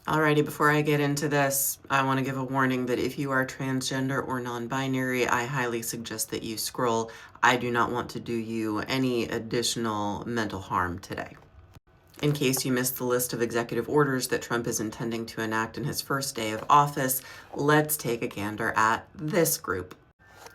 Alrighty, before I get into this, I want to give a warning that if you are transgender or non-binary, I highly suggest that you scroll. I do not want to do you any additional mental harm today. In case you missed the list of executive orders that Trump is intending to enact in his first day of office, let's take a gander at this group.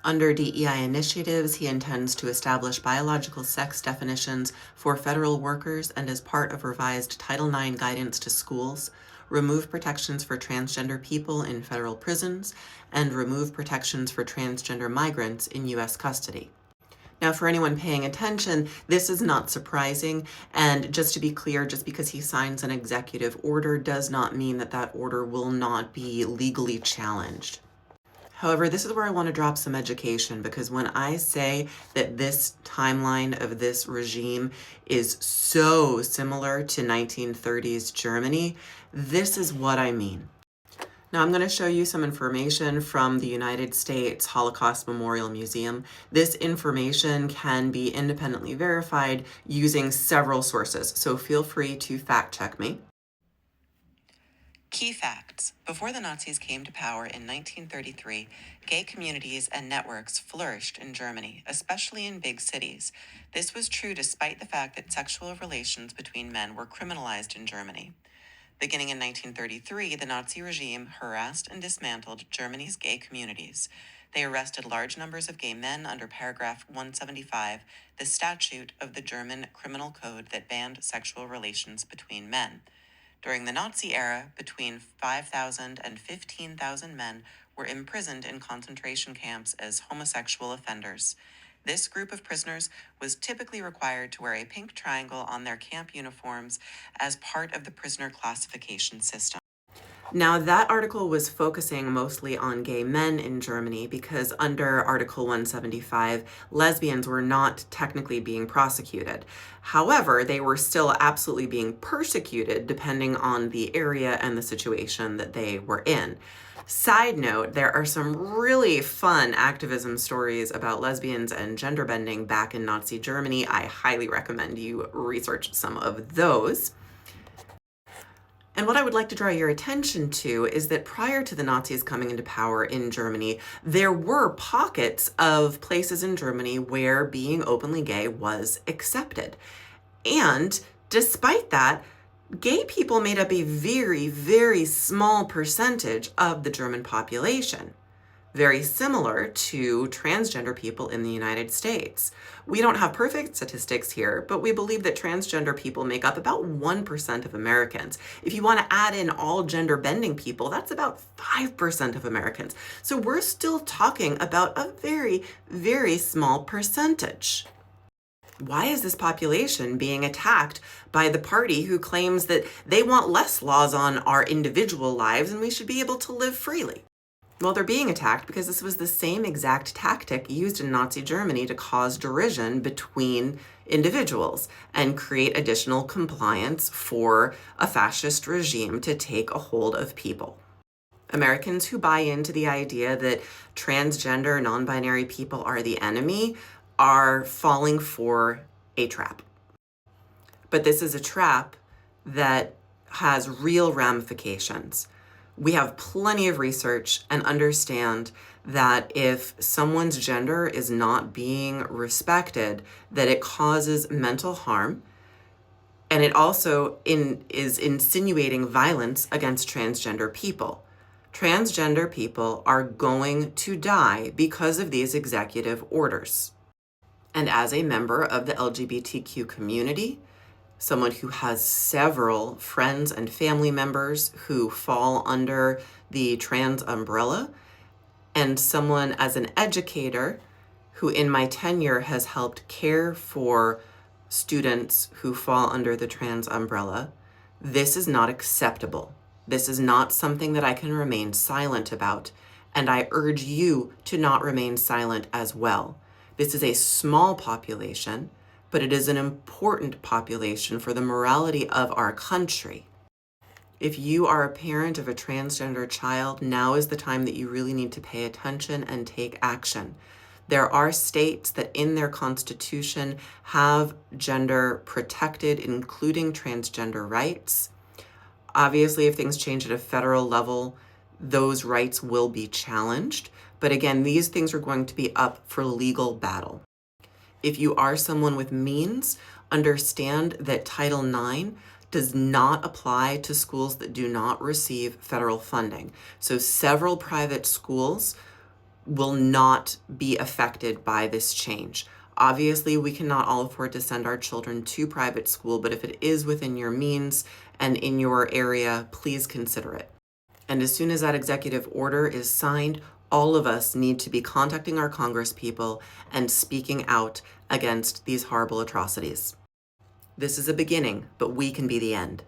Under DEI initiatives, he intends to establish biological sex definitions for federal workers and as part of revised Title IX guidance to schools, remove protections for transgender people in federal prisons, and remove protections for transgender migrants in U.S. custody. Now, for anyone paying attention, this is not surprising. And just to be clear, just because he signs an executive order does not mean that that order will not be legally challenged. However, this is where I want to drop some education, because when I say that this timeline of this regime is so similar to 1930s Germany, this is what I mean. Now I'm going to show you some information from the United States Holocaust Memorial Museum. This information can be independently verified using several sources, so feel free to fact check me. Key facts. Before the Nazis came to power in 1933, gay communities and networks flourished in Germany, especially in big cities. This was true despite the fact that sexual relations between men were criminalized in Germany. Beginning in 1933, the Nazi regime harassed and dismantled Germany's gay communities. They arrested large numbers of gay men under paragraph 175, the statute of the German Criminal Code that banned sexual relations between men. During the Nazi era, between 5,000 and 15,000 men were imprisoned in concentration camps as homosexual offenders. This group of prisoners was typically required to wear a pink triangle on their camp uniforms as part of the prisoner classification system. Now, that article was focusing mostly on gay men in Germany because under Article 175, lesbians were not technically being prosecuted. However, they were still absolutely being persecuted depending on the area and the situation that they were in. Side note, there are some really fun activism stories about lesbians and gender bending back in Nazi Germany. I highly recommend you research some of those. And what I would like to draw your attention to is that prior to the Nazis coming into power in Germany, there were pockets of places in Germany where being openly gay was accepted. And despite that, gay people made up a very, very small percentage of the German population. Very similar to transgender people in the United States. We don't have perfect statistics here, but we believe that transgender people make up about 1% of Americans. If you want to add in all gender bending people, that's about 5% of Americans. So we're still talking about a very, very small percentage. Why is this population being attacked by the party who claims that they want less laws on our individual lives and we should be able to live freely? Well, they're being attacked because this was the same exact tactic used in Nazi Germany to cause derision between individuals and create additional compliance for a fascist regime to take a hold of people. Americans who buy into the idea that transgender, non-binary people are the enemy are falling for a trap. But this is a trap that has real ramifications. We have plenty of research and understand that if someone's gender is not being respected, that it causes mental harm, and it also is insinuating violence against transgender people. Transgender people are going to die because of these executive orders. And as a member of the LGBTQ community, someone who has several friends and family members who fall under the trans umbrella, and someone as an educator who in my tenure has helped care for students who fall under the trans umbrella, this is not acceptable. This is not something that I can remain silent about, and I urge you to not remain silent as well. This is a small population, but it is an important population for the morality of our country. If you are a parent of a transgender child, now is the time that you really need to pay attention and take action. There are states that in their constitution have gender protected, including transgender rights. Obviously, if things change at a federal level, those rights will be challenged. But again, these things are going to be up for legal battle. If you are someone with means, understand that Title IX does not apply to schools that do not receive federal funding. So several private schools will not be affected by this change. Obviously, we cannot all afford to send our children to private school, but if it is within your means and in your area, please consider it. And as soon as that executive order is signed, all of us need to be contacting our congresspeople and speaking out against these horrible atrocities. This is a beginning, but we can be the end.